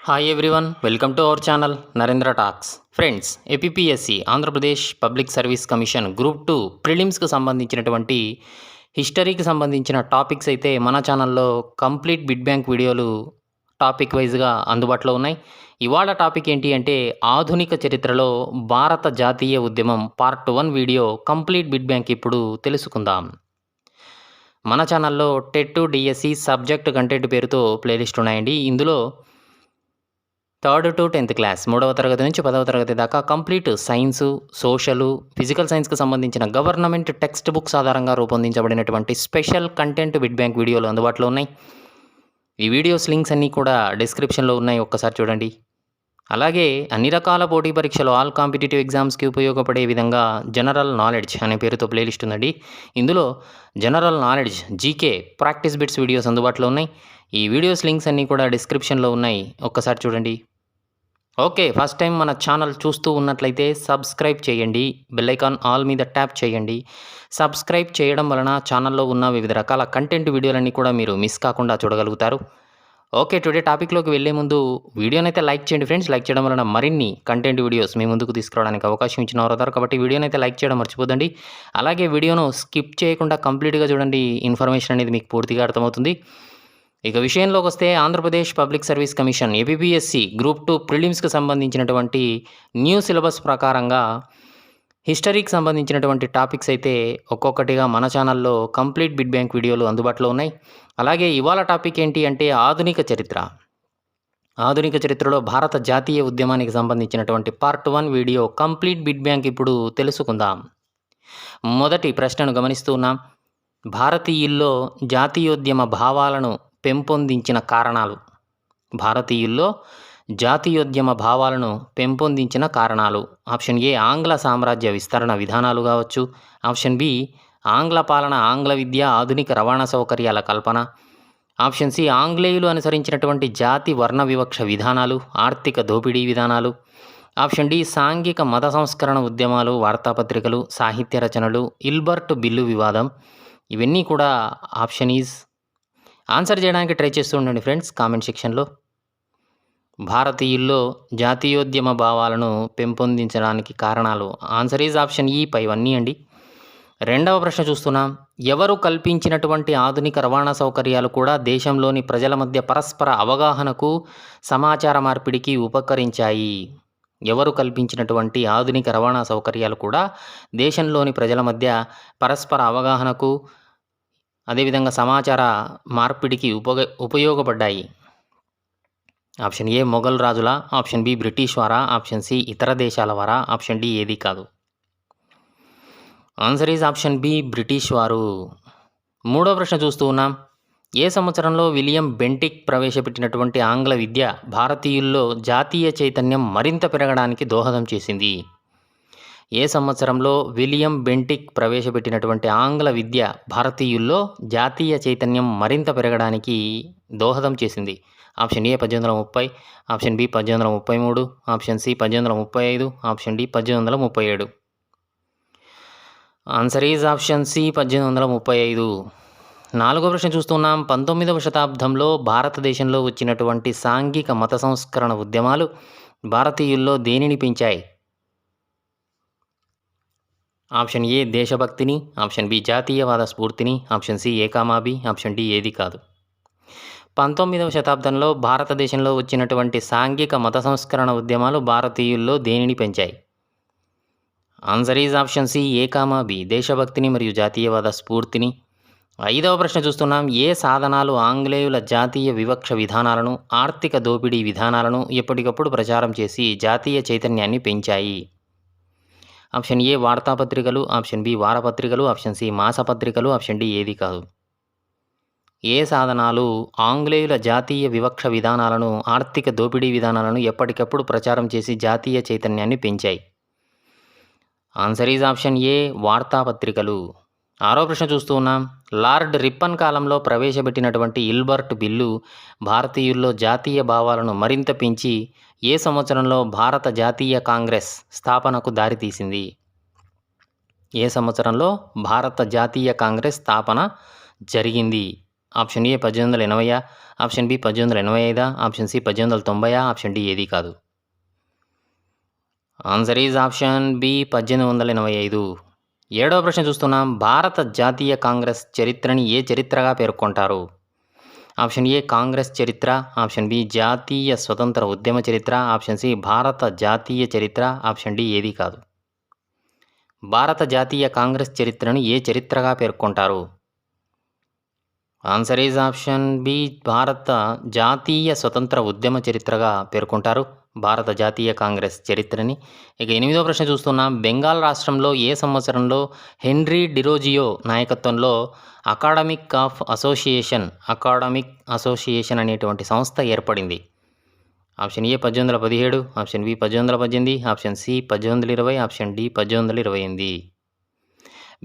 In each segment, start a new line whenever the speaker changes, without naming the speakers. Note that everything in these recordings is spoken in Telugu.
Hi everyone, welcome to our channel Narendra talks. Friends, APPSC Andhra Pradesh public service commission group 2 ప్రిలిమ్స్కి సంబంధించినటువంటి హిస్టరీకి సంబంధించిన టాపిక్స్ అయితే మన ఛానల్లో కంప్లీట్ బిట్ బ్యాంక్ వీడియోలు టాపిక్ వైజ్గా అందుబాటులో ఉన్నాయి. ఇవాళ టాపిక్ ఏంటి అంటే ఆధునిక చరిత్రలో భారత జాతీయ ఉద్యమం part 1 video complete bit bank ఇప్పుడు తెలుసుకుందాం. మన ఛానల్లో టెట్ డిఎస్సి సబ్జెక్ట్ కంటెంట్ పేరుతో ప్లేలిస్ట్ ఉన్నాయండి. ఇందులో 3rd to 10th క్లాస్ 3వ తరగతి నుంచి 10వ తరగతి దాకా కంప్లీట్ సైన్సు, సోషలు, ఫిజికల్ సైన్స్కి సంబంధించిన గవర్నమెంట్ టెక్స్ట్ బుక్స్ ఆధారంగా రూపొందించబడినటువంటి స్పెషల్ కంటెంట్ బిట్ బ్యాంక్ వీడియోలు అందుబాటులో ఉన్నాయి. ఈ వీడియోస్ లింక్స్ అన్నీ కూడా డిస్క్రిప్షన్లో ఉన్నాయి, ఒక్కసారి చూడండి. అలాగే అన్ని రకాల పోటీ పరీక్షలు, ఆల్ కాంపిటేటివ్ ఎగ్జామ్స్కి ఉపయోగపడే విధంగా జనరల్ నాలెడ్జ్ అనే పేరుతో ప్లేలిస్ట్ ఉందండి. ఇందులో general knowledge, GK, practice bits videos అందుబాటులో ఉన్నాయి. ఈ వీడియోస్ లింక్స్ అన్నీ కూడా డిస్క్రిప్షన్లో ఉన్నాయి, ఒక్కసారి చూడండి. ఓకే, ఫస్ట్ టైం మన ఛానల్ చూస్తూ ఉన్నట్లయితే సబ్స్క్రైబ్ చేయండి, బెల్ ఐకాన్ ఆల్ మీద ట్యాప్ చేయండి. సబ్స్క్రైబ్ చేయడం వలన ఛానల్లో ఉన్న వివిధ రకాల కంటెంట్ వీడియోలన్నీ కూడా మీరు మిస్ కాకుండా చూడగలుగుతారు. ఓకే, టుడే టాపిక్లోకి వెళ్ళే ముందు వీడియోనైతే లైక్ చేయండి ఫ్రెండ్స్. లైక్ చేయడం వలన మరిన్ని కంటెంట్ వీడియోస్ మీ ముందుకు తీసుకురావడానికి అవకాశం ఇచ్చిన వారు కాబట్టి వీడియోనైతే లైక్ చేయడం మర్చిపోదండి. అలాగే వీడియోను స్కిప్ చేయకుండా కంప్లీట్గా చూడండి, ఇన్ఫర్మేషన్ అనేది మీకు పూర్తిగా అర్థమవుతుంది. ఇక విషయంలోకి వస్తే Andhra Pradesh public service commission APPSC group 2 ప్రిలిమ్స్కి సంబంధించినటువంటి న్యూ సిలబస్ ప్రకారంగా హిస్టరీకి సంబంధించినటువంటి టాపిక్స్ అయితే ఒక్కొక్కటిగా మన ఛానల్లో కంప్లీట్ బిట్ బ్యాంక్ వీడియోలు అందుబాటులో ఉన్నాయి. అలాగే ఇవాళ టాపిక్ ఏంటి అంటే ఆధునిక చరిత్ర. ఆధునిక చరిత్రలో భారత జాతీయ ఉద్యమానికి సంబంధించినటువంటి part 1 video complete bit bank ఇప్పుడు తెలుసుకుందాం. మొదటి ప్రశ్నను గమనిస్తూ ఉన్నాం. భారతీయుల్లో జాతీయోద్యమ భావాలను పెంపొందించిన కారణాలు. భారతీయుల్లో జాతీయోద్యమ భావాలను పెంపొందించిన కారణాలు. ఆప్షన్ ఏ ఆంగ్ల సామ్రాజ్య విస్తరణ విధానాలు కావచ్చు. ఆప్షన్ బి ఆంగ్ల పాలన, ఆంగ్ల విద్య, ఆధునిక రవాణా సౌకర్యాల కల్పన. ఆప్షన్ సి ఆంగ్లేయులు అనుసరించినటువంటి జాతి వర్ణ వివక్ష విధానాలు, ఆర్థిక దోపిడీ విధానాలు. ఆప్షన్ డి సాంఘిక మత సంస్కరణ ఉద్యమాలు, వార్తాపత్రికలు, సాహిత్య రచనలు, ఇల్బర్ట్ బిల్లు వివాదం. ఇవన్నీ కూడా ఆప్షన్ ఈజ్. ఆన్సర్ చేయడానికి ట్రై చేస్తూ ఉండండి ఫ్రెండ్స్ కామెంట్ సెక్షన్లో. భారతీయుల్లో జాతీయోద్యమ భావాలను పెంపొందించడానికి కారణాలు. ఆన్సర్ ఈజ్ ఆప్షన్ ఈ పైవన్నీ అండి. రెండవ ప్రశ్న చూస్తున్నాం. ఎవరు కల్పించినటువంటి ఆధునిక రవాణా సౌకర్యాలు కూడా దేశంలోని ప్రజల మధ్య పరస్పర అవగాహనకు, సమాచార మార్పిడికి ఉపకరించాయి. ఎవరు కల్పించినటువంటి ఆధునిక రవాణా సౌకర్యాలు కూడా దేశంలోని ప్రజల మధ్య పరస్పర అవగాహనకు, అదేవిధంగా సమాచార మార్పిడికి ఉపయోగపడ్డాయి. ఆప్షన్ ఏ మొఘల్ రాజుల, ఆప్షన్ బి బ్రిటిష్ వారా, ఆప్షన్ సి ఇతర దేశాల వారా, ఆప్షన్ డి ఏది కాదు. Answer is option B British వారు. మూడో ప్రశ్న చూస్తూ ఉన్నాం. ఏ సంవత్సరంలో విలియం బెంటిక్ ప్రవేశపెట్టినటువంటి ఆంగ్ల విద్య భారతీయుల్లో జాతీయ చైతన్యం మరింత పెరగడానికి దోహదం చేసింది? ఏ సంవత్సరంలో విలియం బెంటిక్ ప్రవేశపెట్టినటువంటి ఆంగ్ల విద్య భారతీయుల్లో జాతీయ చైతన్యం మరింత పెరగడానికి దోహదం చేసింది? Option A 1830, option B 1833, option C 1835, option D 1837. Answer is option C 1835. నాలుగో ప్రశ్న చూస్తున్నాం. 19వ శతాబ్దంలో భారతదేశంలో వచ్చినటువంటి సాంఘిక మత సంస్కరణ ఉద్యమాలు భారతీయుల్లో దేనిని పెంచాయి? ఆప్షన్ ఏ దేశభక్తిని, ఆప్షన్ బి జాతీయవాద స్ఫూర్తిని, option C A comma B, option D ఏది కాదు. 19వ శతాబ్దంలో భారతదేశంలో వచ్చినటువంటి సాంఘిక మత సంస్కరణ ఉద్యమాలు భారతీయుల్లో దేనిని పెంచాయి? ఆన్సర్ ఈజ్ ఆప్షన్ సి ఏకామాబి, దేశభక్తిని మరియు జాతీయవాద స్ఫూర్తిని. ఐదవ ప్రశ్న చూస్తున్నాం. ఏ సాధనాలు ఆంగ్లేయుల జాతీయ వివక్ష విధానాలను, ఆర్థిక దోపిడీ విధానాలను ఎప్పటికప్పుడు ప్రచారం చేసి జాతీయ చైతన్యాన్ని పెంచాయి? ఆప్షన్ ఏ వార్తాపత్రికలు, ఆప్షన్ బి వారపత్రికలు, ఆప్షన్ సి మాసపత్రికలు, ఆప్షన్ డి ఏది కాదు. ఏ సాధనాలు ఆంగ్లేయుల జాతీయ వివక్ష విధానాలను, ఆర్థిక దోపిడీ విధానాలను ఎప్పటికప్పుడు ప్రచారం చేసి జాతీయ చైతన్యాన్ని పెంచాయి? ఆన్సర్ ఈజ్ ఆప్షన్ ఏ వార్తాపత్రికలు. ఆరో ప్రశ్న చూస్తూ ఉన్నాం. లార్డ్ రిప్పన్ కాలంలో ప్రవేశపెట్టినటువంటి ఇల్బర్ట్ బిల్లు భారతీయుల్లో జాతీయ భావాలను మరింత పెంచి ఏ సంవత్సరంలో భారత జాతీయ కాంగ్రెస్ స్థాపనకు దారితీసింది? ఏ సంవత్సరంలో భారత జాతీయ కాంగ్రెస్ స్థాపన జరిగింది? Option A 1880, option B 1885, option C 1890, option D ఏది కాదు. Answer is option B 1885. 7వ ప్రశ్న చూస్తున్నాం. భారత జాతీయ కాంగ్రెస్ చరిత్రని ఏ చరిత్రగా పేర్కొంటారు? ఆప్షన్ ఏ కాంగ్రెస్ చరిత్ర, ఆప్షన్ బి జాతీయ స్వతంత్ర ఉద్యమ చరిత్ర, ఆప్షన్ సి భారత జాతీయ చరిత్ర, ఆప్షన్ డి ఏది కాదు. భారత జాతీయ కాంగ్రెస్ చరిత్రను ఏ చరిత్రగా పేర్కొంటారు? ఆన్సర్ ఈజ్ ఆప్షన్ బి భారత జాతీయ స్వతంత్ర ఉద్యమ చరిత్రగా పేర్కొంటారు భారత జాతీయ కాంగ్రెస్ చరిత్రని. ఇక 8వ ప్రశ్న చూస్తున్నాం. బెంగాల్ రాష్ట్రంలో ఏ సంవత్సరంలో హెన్రీ డిరోజియో నాయకత్వంలో అకాడమిక్ అసోసియేషన్ అనేటువంటి సంస్థ ఏర్పడింది? Option A 1817, option B 1818, option C 1820, option D 1828.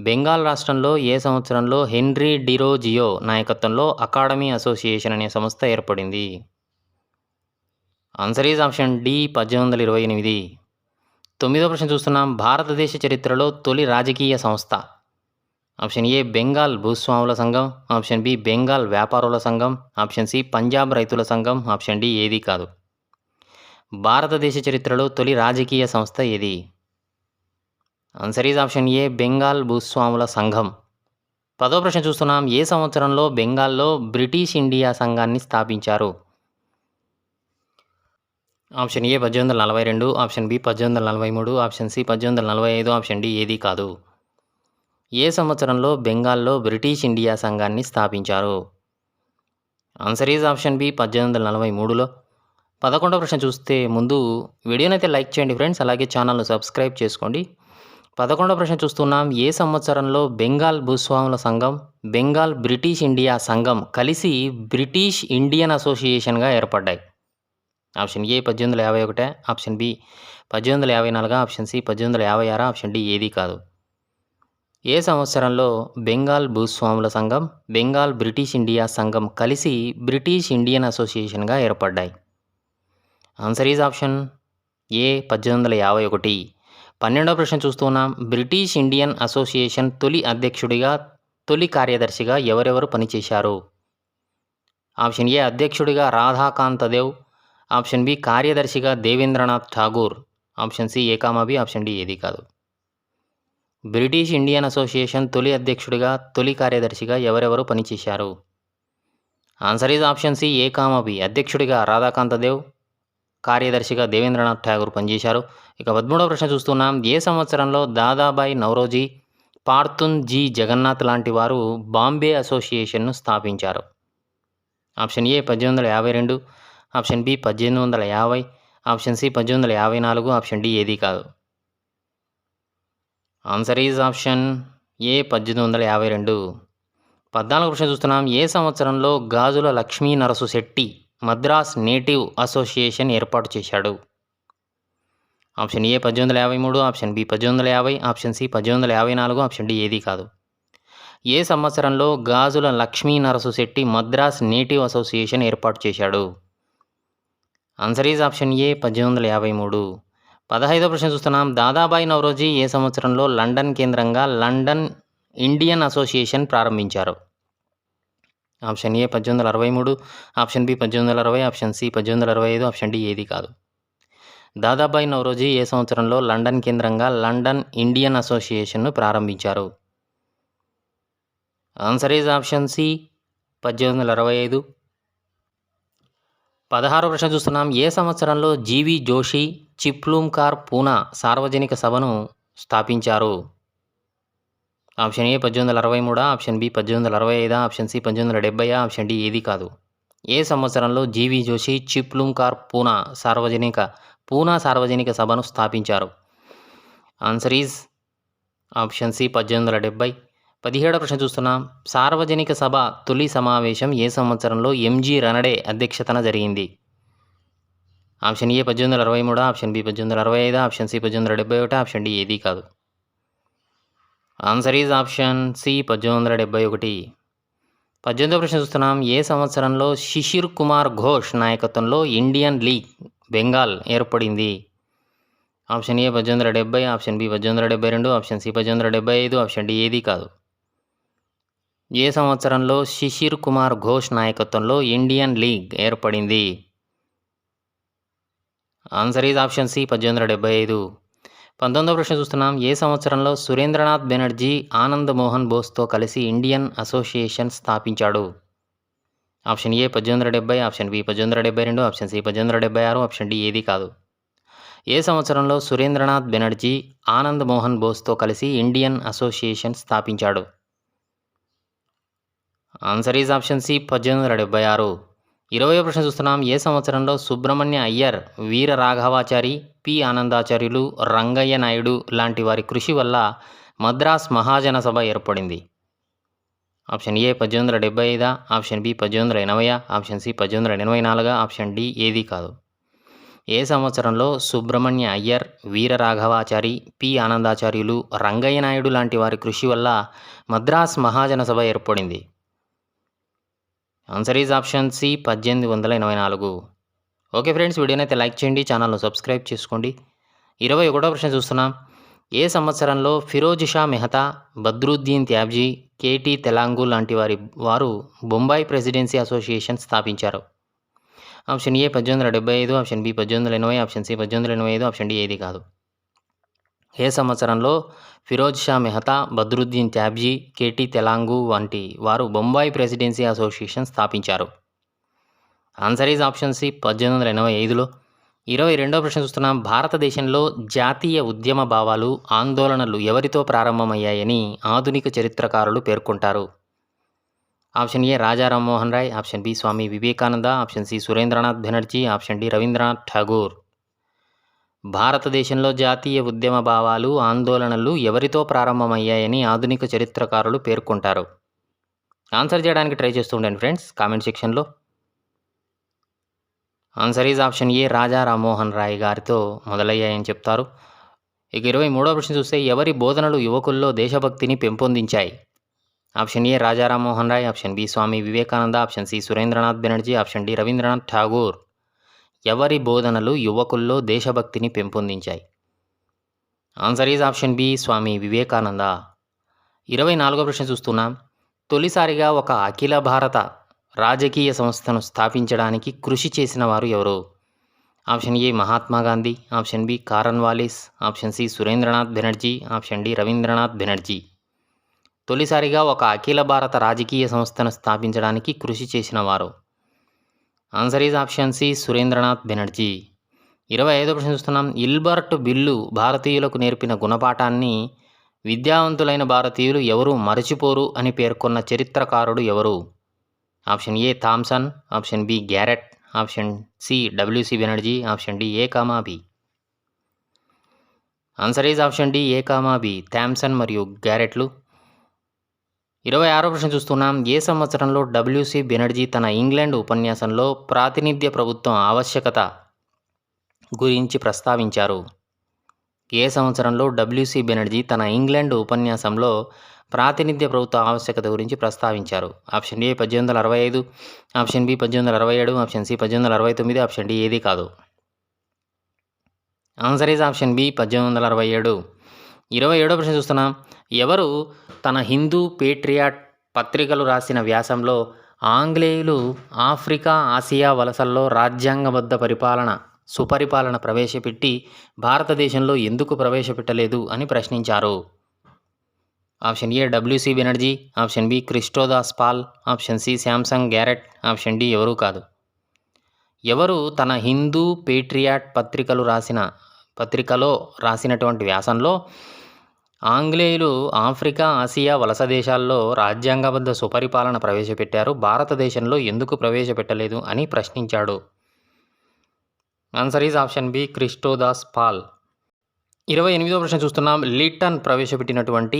Bengal రాష్ట్రంలో ఏ సంవత్సరంలో హెన్రీ డిరోజియో నాయకత్వంలో అకాడమీ అసోసియేషన్ అనే సంస్థ ఏర్పడింది? Answer is option D 1828. 9వ ప్రశ్న చూస్తున్నాం. భారతదేశ చరిత్రలో తొలి రాజకీయ సంస్థ? ఆప్షన్ ఏ బెంగాల్ భూస్వాముల సంఘం, ఆప్షన్ బి బెంగాల్ వ్యాపారుల సంఘం, ఆప్షన్ సి పంజాబ్ రైతుల సంఘం, ఆప్షన్ డి ఏది కాదు. భారతదేశ చరిత్రలో తొలి రాజకీయ సంస్థ ఏది? ఆన్సర్ ఈజ్ ఆప్షన్ ఏ బెంగాల్ భూస్వాముల సంఘం. 10వ ప్రశ్న చూస్తున్నాం. ఏ సంవత్సరంలో బెంగాల్లో బ్రిటిష్ ఇండియా సంఘాన్ని స్థాపించారు? Option A 1842, option B 1843, option C 1845, option D ఏది కాదు. ఏ సంవత్సరంలో బెంగాల్లో బ్రిటిష్ ఇండియా సంఘాన్ని స్థాపించారు? ఆన్సర్ ఈజ్ ఆప్షన్ బి 1843లో. 11వ ప్రశ్న చూస్తే ముందు వీడియోనైతే లైక్ చేయండి ఫ్రెండ్స్, అలాగే ఛానల్ను సబ్స్క్రైబ్ చేసుకోండి. 11వ ప్రశ్న చూస్తున్నాం. ఏ సంవత్సరంలో బెంగాల్ భూస్వాముల సంఘం, బెంగాల్ బ్రిటిష్ ఇండియా సంఘం కలిసి బ్రిటిష్ ఇండియన్ అసోసియేషన్గా ఏర్పడ్డాయి? Option A 1851, option B 1854, option C 1856, option D ఏది కాదు. ఏ సంవత్సరంలో బెంగాల్ భూస్వాముల సంఘం, బెంగాల్ బ్రిటిష్ ఇండియా సంఘం కలిసి బ్రిటిష్ ఇండియన్ అసోసియేషన్గా ఏర్పడ్డాయి? Answer is option A 1851. 12వ ప్రశ్న చూస్తున్నాం. బ్రిటిష్ ఇండియన్ అసోసియేషన్ తొలి అధ్యక్షుడిగా, తొలి కార్యదర్శిగా ఎవరెవరు పనిచేశారు? ఆప్షన్ ఏ అధ్యక్షుడిగా రాధాకాంతదేవ్, ఆప్షన్ బి కార్యదర్శిగా దేవేంద్రనాథ్ ఠాగూర్, ఆప్షన్ సి ఏకామబి, ఆప్షన్ డి ఏది కాదు. బ్రిటిష్ ఇండియన్ అసోసియేషన్ తొలి అధ్యక్షుడిగా, తొలి కార్యదర్శిగా ఎవరెవరు పనిచేశారు? ఆన్సర్ ఈజ్ ఆప్షన్ సి ఏకామబి. అధ్యక్షుడిగా రాధాకాంతదేవ్, కార్యదర్శిగా దేవేంద్రనాథ్ ఠాగూర్ పనిచేశారు. ఇక 13వ ప్రశ్న చూస్తున్నాం. ఏ సంవత్సరంలో దాదాబాయి నౌరోజీ, పార్థున్ జీ జగన్నాథ్ లాంటి వారు బాంబే అసోసియేషన్ను స్థాపించారు? Option A 1852, option B 1850, option C 1854, option D ఏది కాదు. Answer is option A 1852. 14వ ప్రశ్న చూస్తున్నాం. ఏ సంవత్సరంలో గాజుల లక్ష్మీ నరసు శెట్టి మద్రాస్ నేటివ్ అసోసియేషన్ ఏర్పాటు చేశాడు? Option A 1853, option B 1850, option C 1854, option D ఏది కాదు. ఏ సంవత్సరంలో గాజుల లక్ష్మీ నరసు శెట్టి మద్రాస్ నేటివ్ అసోసియేషన్ ఏర్పాటు చేశాడు? Answer is option A 1853. 15వ ప్రశ్న చూస్తున్నాం. దాదాబాయి నౌరోజీ ఏ సంవత్సరంలో లండన్ కేంద్రంగా లండన్ ఇండియన్ అసోసియేషన్ ప్రారంభించారు? Option A 1863, option B 1860, option C 1865, option D ఏది కాదు. దాదాబాయి నౌరోజీ ఏ సంవత్సరంలో లండన్ కేంద్రంగా లండన్ ఇండియన్ అసోసియేషన్ను ప్రారంభించారు? Answer is option C 1865. 16వ ప్రశ్న చూస్తున్నాం. ఏ సంవత్సరంలో జీవి జోషి చిప్లూమ్కార్ పూనా సార్వజనిక సభను స్థాపించారు? Option A 1863, option B 1865, option C 1870, option D ఏది కాదు. ఏ సంవత్సరంలో జీవి జోషి చిప్లూమ్కార్ పూనా సార్వజనిక సభను స్థాపించారు? Answer is option C 1870. 17వ ప్రశ్న చూస్తున్నాం. సార్వజనిక సభ తొలి సమావేశం ఏ సంవత్సరంలో ఎంజి రనడే అధ్యక్షతన జరిగింది? Option A 1863, option B 1865, option C 1871, option D ఏది కాదు. Answer is option C 1871. 18వ ప్రశ్న చూస్తున్నాం. ఏ సంవత్సరంలో శిశిర్ కుమార్ ఘోష్ నాయకత్వంలో ఇండియన్ లీగ్ బెంగాల్ ఏర్పడింది? Option A 1870, option B 1872, option C 1875, option D ఏది కాదు. ఏ సంవత్సరంలో శిశిర్ కుమార్ ఘోష్ నాయకత్వంలో ఇండియన్ లీగ్ ఏర్పడింది? Answer is option C 1875. 19వ ప్రశ్న చూస్తున్నాం. ఏ సంవత్సరంలో సురేంద్రనాథ్ బెనర్జీ ఆనంద్ మోహన్ బోస్తో కలిసి ఇండియన్ అసోసియేషన్ స్థాపించాడు? Option A 1870, option B 1872, option C 1876, option D ఏది కాదు. ఏ సంవత్సరంలో సురేంద్రనాథ్ బెనర్జీ ఆనంద్ మోహన్ బోస్తో కలిసి ఇండియన్ అసోసియేషన్ స్థాపించాడు? Answer is option C 1876. 20వ ప్రశ్న చూస్తున్నాం. ఏ సంవత్సరంలో సుబ్రహ్మణ్య అయ్యర్, వీర రాఘవాచారి, పి ఆనందాచార్యులు, రంగయ్య నాయుడు లాంటి వారి కృషి వల్ల మద్రాస్ మహాజన సభ ఏర్పడింది? Option A 1875, option B 1880, option C 1884, option D ఏది కాదు. ఏ సంవత్సరంలో సుబ్రహ్మణ్య అయ్యర్, వీర రాఘవాచారి, పి ఆనందాచార్యులు, రంగయ్య నాయుడు లాంటి వారి కృషి వల్ల మద్రాస్ మహాజన సభ ఏర్పడింది? Answer is option C 1884. Okay friends, వీడియోని అయితే లైక్ చేయండి, ఛానల్ను సబ్స్క్రైబ్ చేసుకోండి. 21వ ప్రశ్న చూస్తున్నాం. ఏ సంవత్సరంలో ఫిరోజ్ షా మెహతా, బద్రుద్దీన్ త్యాబ్జీ, కేటీ తెలాంగు లాంటి వారు బొంబాయి ప్రెసిడెన్సీ అసోసియేషన్ స్థాపించారు? Option A 1875, option B 1880, option C 1885, option D ఏది కాదు. ఏ సంవత్సరంలో ఫిరోజ్ షా మెహతా, బద్రుద్దీన్ త్యాబ్జీ, కేటీ తెలాంగు వంటి వారు బొంబాయి ప్రెసిడెన్సీ అసోసియేషన్ స్థాపించారు? ఆన్సర్ ఈజ్ ఆప్షన్ సి 1885లో. 22వ ప్రశ్న చూస్తున్నాం. భారతదేశంలో జాతీయ ఉద్యమ భావాలు, ఆందోళనలు ఎవరితో ప్రారంభమయ్యాయని ఆధునిక చరిత్రకారులు పేర్కొంటారు? Option A Raja Rammohan Roy, option B Swami Vivekananda, option C Surendranath Banerjee, option D Rabindranath Tagore. భారతదేశంలో జాతీయ ఉద్యమ భావాలు, ఆందోళనలు ఎవరితో ప్రారంభమయ్యాయని ఆధునిక చరిత్రకారులు పేర్కొంటారు? ఆన్సర్ చేయడానికి ట్రై చేస్తూ ఉండండి ఫ్రెండ్స్ కామెంట్ సెక్షన్లో. Answer is option A Raja Rammohan Roy గారితో మొదలయ్యాయని చెప్తారు. ఇక 23వ ప్రశ్న చూస్తే ఎవరి బోధనలు యువకుల్లో దేశభక్తిని పెంపొందించాయి? Option A Raja Rammohan Roy, option B Swami Vivekananda, option C Surendranath Banerjee, option D Rabindranath Tagore. ఎవరి బోధనలు యువకుల్లో దేశభక్తిని పెంపొందించాయి? Answer is option B Swami Vivekananda. 24వ ప్రశ్న చూస్తున్నాం. తొలిసారిగా ఒక అఖిల భారత రాజకీయ సంస్థను స్థాపించడానికి కృషి చేసిన వారు ఎవరు? Option A Mahatma Gandhi, option B Cornwallis, option C Surendranath Banerjee, option D Rabindranath Banerjee. తొలిసారిగా ఒక అఖిల భారత రాజకీయ సంస్థను స్థాపించడానికి కృషి చేసిన వారు? Answer is option C Surendranath Banerjee. 25వ ప్రశ్న చూస్తున్నాం. ఇల్బర్ట్ బిల్లు భారతీయులకు నేర్పిన గుణపాఠాన్ని విద్యావంతులైన భారతీయులు ఎవరు మరచిపోరు అని పేర్కొన్న చరిత్రకారుడు ఎవరు? Option A Thomson, option B Garrett, option C WC Banerjee, option D A comma B. Answer is option D A comma B, Thomson మరియు గ్యారెట్లు. 26వ ప్రశ్న చూస్తున్నాం. ఏ సంవత్సరంలో డబ్ల్యూసి బెనర్జీ తన ఇంగ్లాండ్ ఉపన్యాసంలో ప్రాతినిధ్య ప్రభుత్వం ఆవశ్యకత గురించి ప్రస్తావించారు? ఏ సంవత్సరంలో డబ్ల్యూసి బెనర్జీ తన ఇంగ్లాండ్ ఉపన్యాసంలో ప్రాతినిధ్య ప్రభుత్వ ఆవశ్యకత గురించి ప్రస్తావించారు? Option A 1865, option B 1867, option C 1869, option D ఏది కాదు. Answer is option B 1867. 27వ ప్రశ్న చూస్తున్నాం. ఎవరు తన హిందూ పేట్రియాట్ పత్రికలు రాసిన వ్యాసంలో ఆంగ్లేయులు ఆఫ్రికా, ఆసియా వలసల్లో రాజ్యాంగబద్ధ సుపరిపాలన ప్రవేశపెట్టి భారతదేశంలో ఎందుకు ప్రవేశపెట్టలేదు అని ప్రశ్నించారు? Option A WC Banerjee, option B Kristodas Pal, option C Samson Garrett, option D ఎవరూ కాదు. ఎవరు తన హిందూ పేట్రియాట్ పత్రికలో రాసినటువంటి వ్యాసంలో ఆంగ్లేయులు ఆఫ్రికా, ఆసియా వలస దేశాల్లో రాజ్యాంగబద్ధ సుపరిపాలన ప్రవేశపెట్టారు, భారతదేశంలో ఎందుకు ప్రవేశపెట్టలేదు అని ప్రశ్నించాడు? Answer is option B Kristodas Pal. 28వ ప్రశ్న చూస్తున్నాం. లిట్టన్ ప్రవేశపెట్టినటువంటి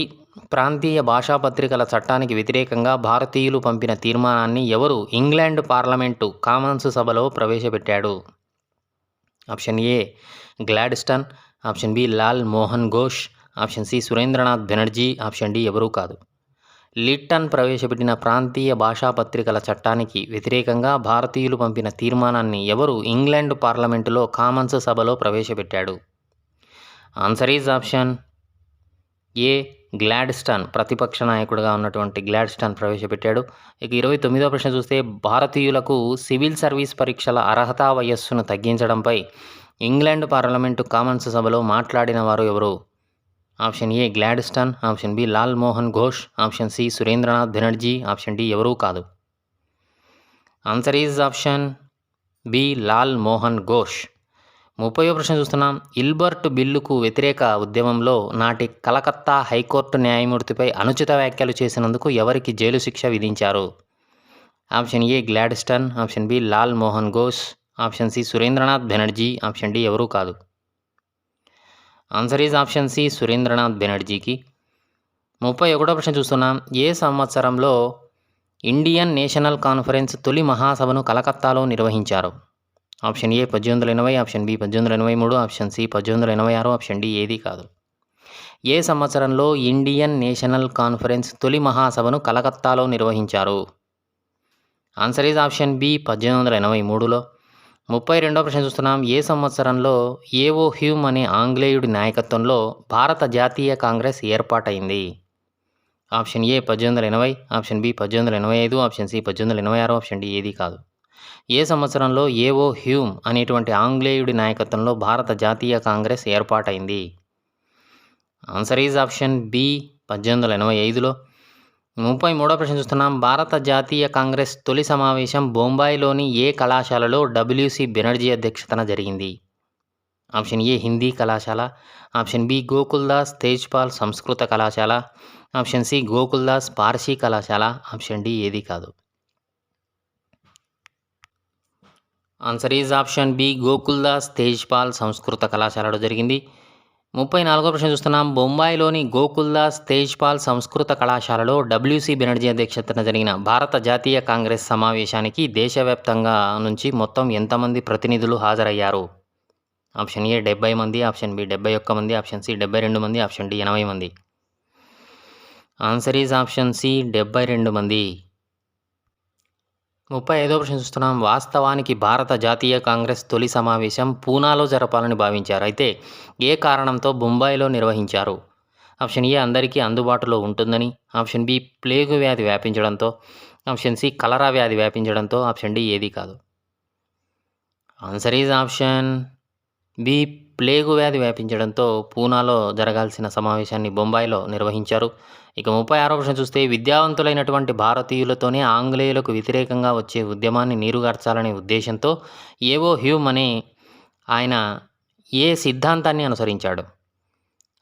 ప్రాంతీయ భాషా పత్రికల చట్టానికి వ్యతిరేకంగా భారతీయులు పంపిన తీర్మానాన్ని ఎవరు ఇంగ్లాండ్ పార్లమెంటు కామన్స్ సభలో ప్రవేశపెట్టాడు? Option A Gladstone, option B Lal Mohan Ghosh, option C Surendranath Banerjee, option D ఎవరూ కాదు. లిట్టన్ ప్రవేశపెట్టిన ప్రాంతీయ భాషా పత్రికల చట్టానికి వ్యతిరేకంగా భారతీయులు పంపిన తీర్మానాన్ని ఎవరు ఇంగ్లాండ్ పార్లమెంటులో కామన్స్ సభలో ప్రవేశపెట్టాడు? Answer is option A Gladstone ప్రతిపక్ష నాయకుడిగా ఉన్నటువంటి గ్లాడ్స్టన్ ప్రవేశపెట్టాడు. ఇక 29వ ప్రశ్న చూస్తే భారతీయులకు సివిల్ సర్వీస్ పరీక్షల అర్హతా వయస్సును తగ్గించడంపై ఇంగ్లాండ్ పార్లమెంటు కామన్స్ సభలో మాట్లాడిన వారు ఎవరు? Option A Gladstone, option B Lal Mohan Ghosh, option C Surendranath Banerjee, option D ఎవరూ కాదు. Answer is option B Lal Mohan Ghosh. 30వ ప్రశ్న చూస్తున్నాం. ఇల్బర్ట్ బిల్లుకు వ్యతిరేక ఉద్యమంలో నాటి కలకత్తా హైకోర్టు న్యాయమూర్తిపై అనుచిత వ్యాఖ్యలు చేసినందుకు ఎవరికి జైలు శిక్ష విధించారు? Option A Gladstone, option B Lal Mohan Ghosh, option C Surendranath Banerjee, option D ఎవరూ కాదు. Answer is option C Surendranath బెనర్జీకి. 31వ ప్రశ్న చూస్తున్నాం. ఏ సంవత్సరంలో ఇండియన్ నేషనల్ కాన్ఫరెన్స్ తొలి మహాసభను కలకత్తాలో నిర్వహించారు? Option A 1880, option B 1883, option C 1886, option D ఏది కాదు. ఏ సంవత్సరంలో ఇండియన్ నేషనల్ కాన్ఫరెన్స్ తొలి మహాసభను కలకత్తాలో నిర్వహించారు? ఆన్సర్ ఈజ్ ఆప్షన్ బి 1883లో. 32వ ప్రశ్న చూస్తున్నాం. ఏ సంవత్సరంలో ఏవో హ్యూమ్ అనే ఆంగ్లేయుడి నాయకత్వంలో భారత జాతీయ కాంగ్రెస్ ఏర్పాటైంది? Option A 1880, option B 1885, option C 1886, option D ఏది కాదు. ఏ సంవత్సరంలో ఏవో హ్యూమ్ అనేటువంటి ఆంగ్లేయుడి నాయకత్వంలో భారత జాతీయ కాంగ్రెస్ ఏర్పాటైంది? ఆన్సర్ ఈజ్ ఆప్షన్ బి 1885లో. 33వ ప్రశ్న చూస్తున్నాం. భారత జాతీయ కాంగ్రెస్ తొలి సమావేశం బొంబాయిలోని ఏ కళాశాలలో డబ్ల్యూసి బెనర్జీ అధ్యక్షతన జరిగింది? ఆప్షన్ ఏ హిందీ కళాశాల, ఆప్షన్ బి గోకుల్దాస్ తేజ్పాల్ సంస్కృత కళాశాల, ఆప్షన్ సి గోకుల్దాస్ పార్సీ కళాశాల, ఆప్షన్ డి ఏది కాదు. Answer is option B Gokuldas Tejpal సంస్కృత కళాశాలలో జరిగింది. 34వ ప్రశ్న చూస్తున్నాం. బొంబాయిలోని గోకుల్దాస్ తేజ్పాల్ సంస్కృత కళాశాలలో డబ్ల్యూసి బెనర్జీ అధ్యక్షతన జరిగిన భారత జాతీయ కాంగ్రెస్ సమావేశానికి దేశవ్యాప్తంగా నుంచి మొత్తం ఎంతమంది ప్రతినిధులు హాజరయ్యారు? ఆప్షన్ ఏ 70 మంది, ఆప్షన్ బి 71 మంది, ఆప్షన్ సి 72 మంది, ఆప్షన్ డి 80 మంది. ఆన్సర్ ఈజ్ ఆప్షన్ సి 72 మంది. 35వ ప్రశ్న చూస్తున్నాం. వాస్తవానికి భారత జాతీయ కాంగ్రెస్ తొలి సమావేశం పూనాలో జరపాలని భావించారు. అయితే ఏ కారణంతో బొంబాయిలో నిర్వహించారు? ఆప్షన్ ఏ అందరికీ అందుబాటులో ఉంటుందని, ఆప్షన్ బి ప్లేగు వ్యాధి వ్యాపించడంతో, ఆప్షన్ సి కలరా వ్యాధి వ్యాపించడంతో, ఆప్షన్ డి ఏది కాదు. Answer is option B plague వ్యాధి వ్యాపించడంతో పూనాలో జరగాల్సిన సమావేశాన్ని బొంబాయిలో నిర్వహించారు. ఇక 36వ ప్రశ్న చూస్తే విద్యావంతులైనటువంటి భారతీయులతోనే ఆంగ్లేయులకు వ్యతిరేకంగా వచ్చే ఉద్యమాన్ని నీరుగార్చాలనే ఉద్దేశంతో ఏవో హ్యూమ్ అనే ఆయన ఏ సిద్ధాంతాన్ని అనుసరించాడు?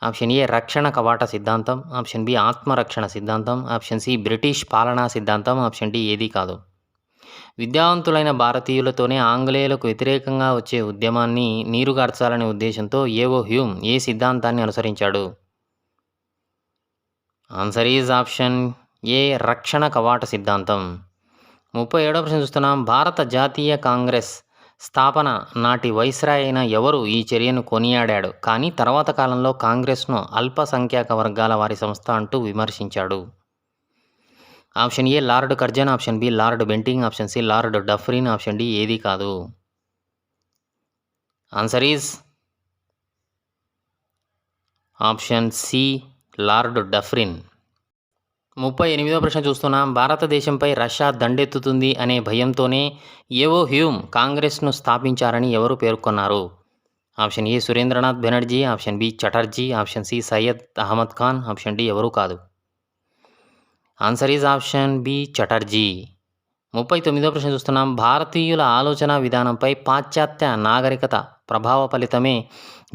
ఆప్షన్ ఏ రక్షణ కవాట సిద్ధాంతం, ఆప్షన్ బి ఆత్మరక్షణ సిద్ధాంతం, ఆప్షన్ సి బ్రిటిష్ పాలనా సిద్ధాంతం, ఆప్షన్ డి ఏది కాదు. విద్యావంతులైన భారతీయులతోనే ఆంగ్లేయులకు వ్యతిరేకంగా వచ్చే ఉద్యమాన్ని నీరుగార్చాలనే ఉద్దేశంతో ఏవో హ్యూమ్ ఏ సిద్ధాంతాన్ని అనుసరించాడు? ఆన్సర్ ఈజ్ ఆప్షన్ ఏ రక్షణ కవాట సిద్ధాంతం. 37వ ప్రశ్న చూస్తున్నాం. భారత జాతీయ కాంగ్రెస్ స్థాపన నాటి వైస్రాయ్ అయిన ఎవరు ఈ చర్యను కొనియాడాడు కానీ తర్వాత కాలంలో కాంగ్రెస్ను అల్పసంఖ్యాక వర్గాల వారి సంస్థ అంటూ విమర్శించాడు? Option A Lord Curzon, option B Lord Bentinck, option C Lord Dufferin, option D ఏది కాదు. Answer is option C Lord Dufferin. 38వ ప్రశ్న చూస్తున్నాం. భారతదేశంపై రష్యా దండెత్తుతుంది అనే భయంతోనే ఏవో హ్యూమ్ కాంగ్రెస్ను స్థాపించారని ఎవరు పేర్కొన్నారు? Option A Surendranath Banerjee, option B Chatterjee, option C Syed Ahmed Khan, option D ఎవరూ కాదు. Answer is option B Chatterjee. 39వ ప్రశ్న చూస్తున్నాం. భారతీయుల ఆలోచన విధానంపై పాశ్చాత్య నాగరికత ప్రభావ ఫలితమే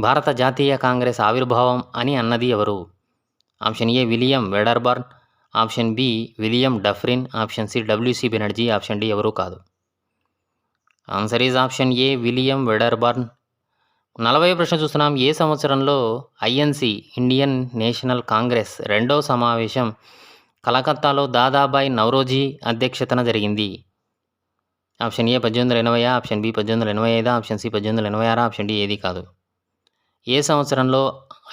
భారత జాతీయ కాంగ్రెస్ ఆవిర్భావం అని అన్నది ఎవరు? Option A William Wedderburn, option B William Dufferin, option C WC Banerjee, option D ఎవరూ కాదు. Answer is option A William Wedderburn. 40వ ప్రశ్న చూస్తున్నాం. ఏ సంవత్సరంలో ఐఎన్సి ఇండియన్ నేషనల్ కాంగ్రెస్ రెండవ సమావేశం కలకత్తాలో దాదాబాయి నౌరోజీ అధ్యక్షతన జరిగింది? Option A 1880, option B 1885, option C 1886, option D ఏది కాదు. ఏ సంవత్సరంలో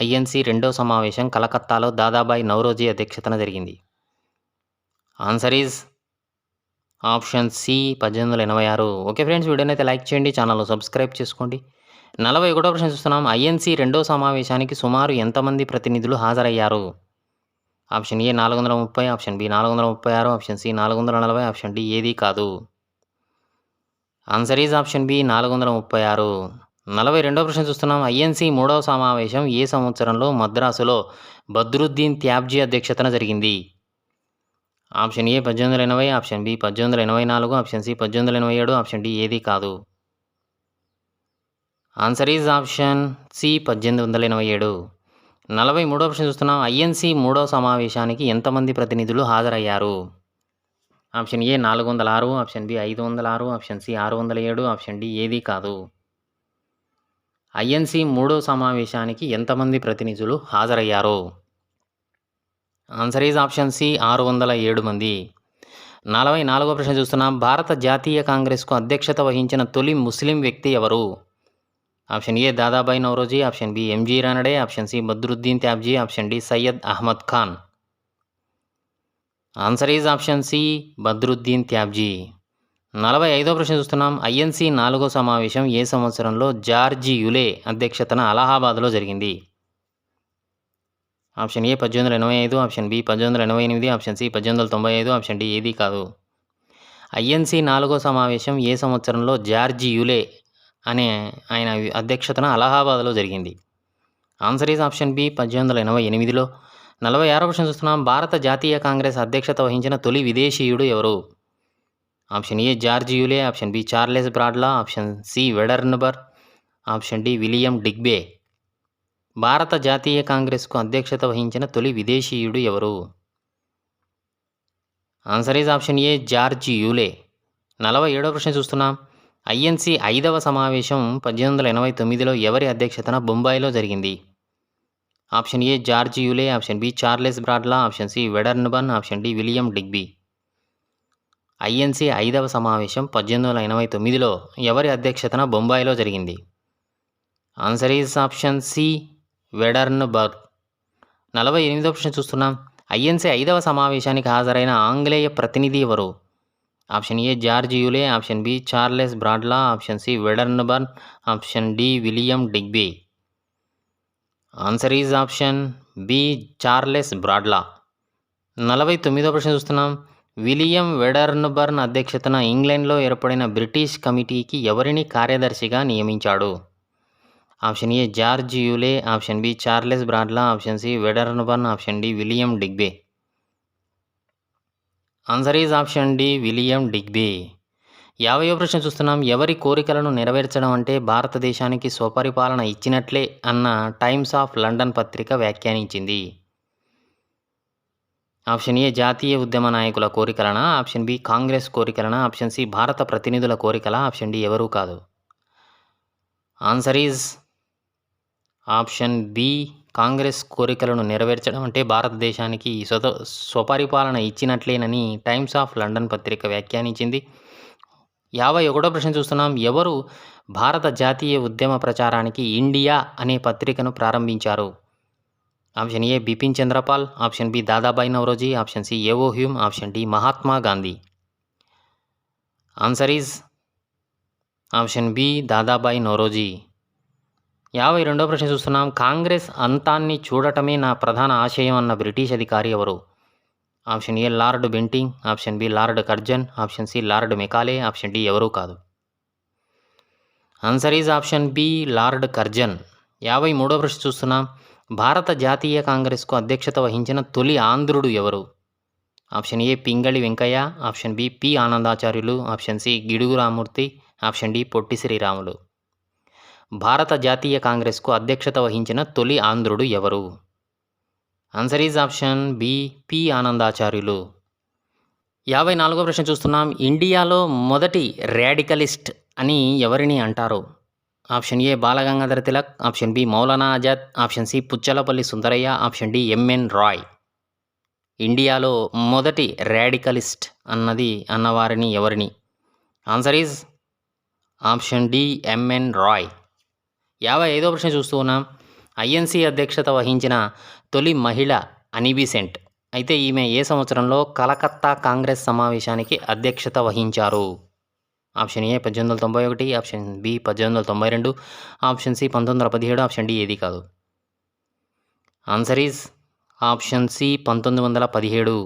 ఐఎన్సి రెండవ సమావేశం కలకత్తాలో దాదాబాయి నౌరోజీ అధ్యక్షతన జరిగింది? Answer is option C 1886. Okay friends, వీడియోని అయితే లైక్ చేయండి, ఛానల్ సబ్స్క్రైబ్ చేసుకోండి. 41వ ప్రశ్న చూస్తున్నాం. ఐఎన్సి రెండో సమావేశానికి సుమారు ఎంతమంది ప్రతినిధులు హాజరయ్యారు? Option A 430, option B 436, option C 440, option D ఏది కాదు. Answer is option B 436. 42వ ప్రశ్న చూస్తున్నాం. ఐఎన్సి మూడవ సమావేశం ఏ సంవత్సరంలో మద్రాసులో బద్రుద్దీన్ త్యాబ్జీ అధ్యక్షతన జరిగింది? Option A 1880, option B 1884, option C 1887, option D ఏది కాదు. Answer is option C 1887. 43వ ప్రశ్న చూస్తున్నాం. ఐఎన్సి మూడవ సమావేశానికి ఎంతమంది ప్రతినిధులు హాజరయ్యారు? Option A 406, option B 506, option C 607, option D ఏది కాదు. ఐఎన్సి మూడో సమావేశానికి ఎంతమంది ప్రతినిధులు హాజరయ్యారు? ఆన్సర్ ఈజ్ ఆప్షన్ సి 607 మంది. 44వ ప్రశ్న చూస్తున్నాం. భారత జాతీయ కాంగ్రెస్కు అధ్యక్షత వహించిన తొలి ముస్లిం వ్యక్తి ఎవరు? Option A Dadabhai Naoroji, option B MG Ranade, option C Badruddin Tyabji, option D Syed Ahmed Khan. Answer is option C Badruddin Tyabji. 45వ ప్రశ్న చూస్తున్నాం. ఐఎన్సి 4వ సమావేశం ఏ సంవత్సరంలో జార్జి యులే అధ్యక్షతన అలహాబాద్లో జరిగింది? Option A 1885, option B 1888, option C 1895, option D ఏది కాదు. ఐఎన్సి 4వ సమావేశం ఏ సంవత్సరంలో జార్జి యులే అనే ఆయన అధ్యక్షతన అలహాబాద్లో జరిగింది? ఆన్సర్ ఈజ్ ఆప్షన్ బి 1888లో. 46వ ప్రశ్న చూస్తున్నాం. భారత జాతీయ కాంగ్రెస్ అధ్యక్షత వహించిన తొలి విదేశీయుడు ఎవరు? Option A George Yule, option B Charles Bradlaugh, option C Wedderburn, option D William Digby. భారత జాతీయ కాంగ్రెస్కు అధ్యక్షత వహించిన తొలి విదేశీయుడు ఎవరు? Answer is option A George Yule. 47వ ప్రశ్న చూస్తున్నాం. ఐఎన్సి 5వ సమావేశం 1889లో ఎవరి అధ్యక్షతన బొంబాయిలో జరిగింది? Option A George Yule, option B Charles Bradlaugh, option C Wedderburn, option D William Digby. INC 5వ సమావేశం 1889లో ఎవరి అధ్యక్షతన బొంబాయిలో జరిగింది? Answer is option C Wedderburn. 48వ ప్రశ్న చూస్తున్నాం. ఐఎన్సి 5వ సమావేశానికి హాజరైన ఆంగ్లేయ ప్రతినిధి ఎవరు? Option A George Yule, option B Charles Bradlaugh, option C Wedderburn, option D William Digby. Answer is option B Charles Bradlaugh. 49వ ప్రశ్న చూస్తున్నాం. విలియం వెడర్న్బర్న్ అధ్యక్షతన ఇంగ్లాండ్లో ఏర్పడిన బ్రిటిష్ కమిటీకి ఎవరిని కార్యదర్శిగా నియమించాడు? Option A George Yule, option B Charles Bradlaugh, option C Wedderburn, option D William Digby. Answer is option D William Digby. 50వ ప్రశ్న చూస్తున్నాం. ఎవరి కోరికలను నెరవేర్చడం అంటే భారతదేశానికి స్వపరిపాలన ఇచ్చినట్లే అన్న టైమ్స్ ఆఫ్ లండన్ పత్రిక వ్యాఖ్యానించింది? ఆప్షన్ ఏ జాతీయ ఉద్యమ నాయకుల కోరికలనా, ఆప్షన్ బి కాంగ్రెస్ కోరికలనా, ఆప్షన్ సి భారత ప్రతినిధుల కోరికల, ఆప్షన్ డి ఎవరూ కాదు. Answer is option B Congress కోరికలను నెరవేర్చడం అంటే భారతదేశానికి స్వపరిపాలన ఇచ్చినట్లేనని టైమ్స్ ఆఫ్ లండన్ పత్రిక వ్యాఖ్యానించింది. 51వ ప్రశ్న చూస్తున్నాం. ఎవరు భారత జాతీయ ఉద్యమ ప్రచారానికి ఇండియా అనే పత్రికను ప్రారంభించారు? Option A Bipin Chandrapal, option B Dadabhai Naoroji, option C AO Hume, option D Mahatma Gandhi. Answer is option B Dadabhai Naoroji. 52వ ప్రశ్న చూస్తున్నాం. కాంగ్రెస్ అంతాన్ని చూడటమే నా ప్రధాన ఆశయం అన్న బ్రిటిష్ అధికారి ఎవరు? Option A Lord Bentinck, option B Lord Curzon, option C Lord Macaulay, option D ఎవరూ కాదు. Answer is option B Lord Curzon. 53వ ప్రశ్న చూస్తున్నాం. భారత జాతీయ కాంగ్రెస్కు అధ్యక్షత వహించిన తొలి ఆంధ్రుడు ఎవరు? Option A Pingali Venkayya, option B P Anandacharyulu, option C Gidugu Ramamurthy, option D Potti Sriramulu. భారత జాతీయ కాంగ్రెస్కు అధ్యక్షత వహించిన తొలి ఆంధ్రుడు ఎవరు? Answer is option B P Anandacharyulu. 54వ ప్రశ్న చూస్తున్నాం. ఇండియాలో మొదటి రాడికలిస్ట్ అని ఎవరిని అంటారు? Option A Balagangadhara Tilak, option B Maulana Azad, option C Puchalapalli Sundarayya, option D MN Roy. ఇండియాలో మొదటి రాడికలిస్ట్ అన్నవారిని ఎవరిని? Answer is option D MN Roy. 55వ ప్రశ్న చూస్తూ ఉన్నాం. ఐఎన్సి అధ్యక్షత వహించిన తొలి మహిళ అనీ బెసెంట్. అయితే ఈమె ఏ సంవత్సరంలో కలకత్తా కాంగ్రెస్ సమావేశానికి అధ్యక్షత వహించారు? Option A 1891, option B 1892, option C 1917, option D ఏది కాదు. Answer is option C 1917.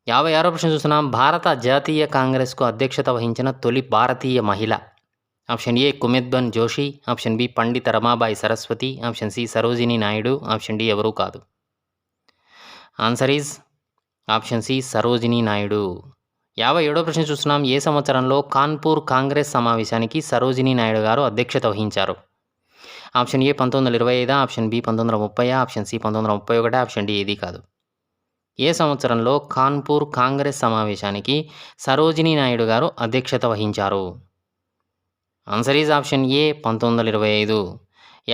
56వ ప్రశ్న చూస్తున్నాం. భారత జాతీయ కాంగ్రెస్కు అధ్యక్షత వహించిన తొలి భారతీయ మహిళ. Option A Kumudben Joshi, option B Pandita Ramabai Saraswati, option C Sarojini Naidu, option D ఎవరూ కాదు. Answer is option C Sarojini Naidu. 57వ ప్రశ్న చూస్తున్నాం. ఏ సంవత్సరంలో కాన్పూర్ కాంగ్రెస్ సమావేశానికి సరోజినీ నాయుడు గారు అధ్యక్షత వహించారు? Option A 1925, option B 1930, option C 1931, option D ఏది కాదు. ఏ సంవత్సరంలో కాన్పూర్ కాంగ్రెస్ సమావేశానికి సరోజినీ నాయుడు గారు అధ్యక్షత వహించారు? Answer is option A 1925.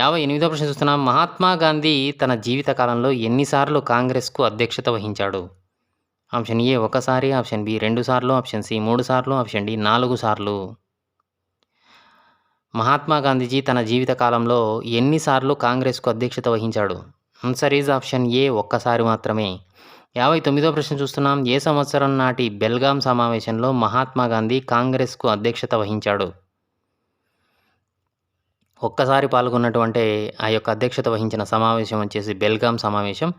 58వ ప్రశ్న చూస్తున్నాం. మహాత్మా గాంధీ తన జీవితకాలంలో ఎన్నిసార్లు కాంగ్రెస్కు అధ్యక్షత వహించాడు? ఆప్షన్ ఏ 1 సారి, ఆప్షన్ బి 2 సార్లు, ఆప్షన్ సి 3 సార్లు, ఆప్షన్ డి 4 సార్లు. మహాత్మా గాంధీజీ తన జీవితకాలంలో ఎన్నిసార్లు కాంగ్రెస్కు అధ్యక్షత వహించాడు? ఆన్సర్ ఈజ్ ఆప్షన్ ఏ 1 సారి మాత్రమే. 59వ ప్రశ్న చూస్తున్నాం. ఏ సంవత్సరం నాటి బెల్గాం సమావేశంలో మహాత్మా గాంధీ కాంగ్రెస్కు అధ్యక్షత వహించాడు? ఒక్కసారి పాల్గొన్నటువంటి ఆ యొక్క అధ్యక్షత వహించిన సమావేశం వచ్చేసి బెల్గాం సమావేశం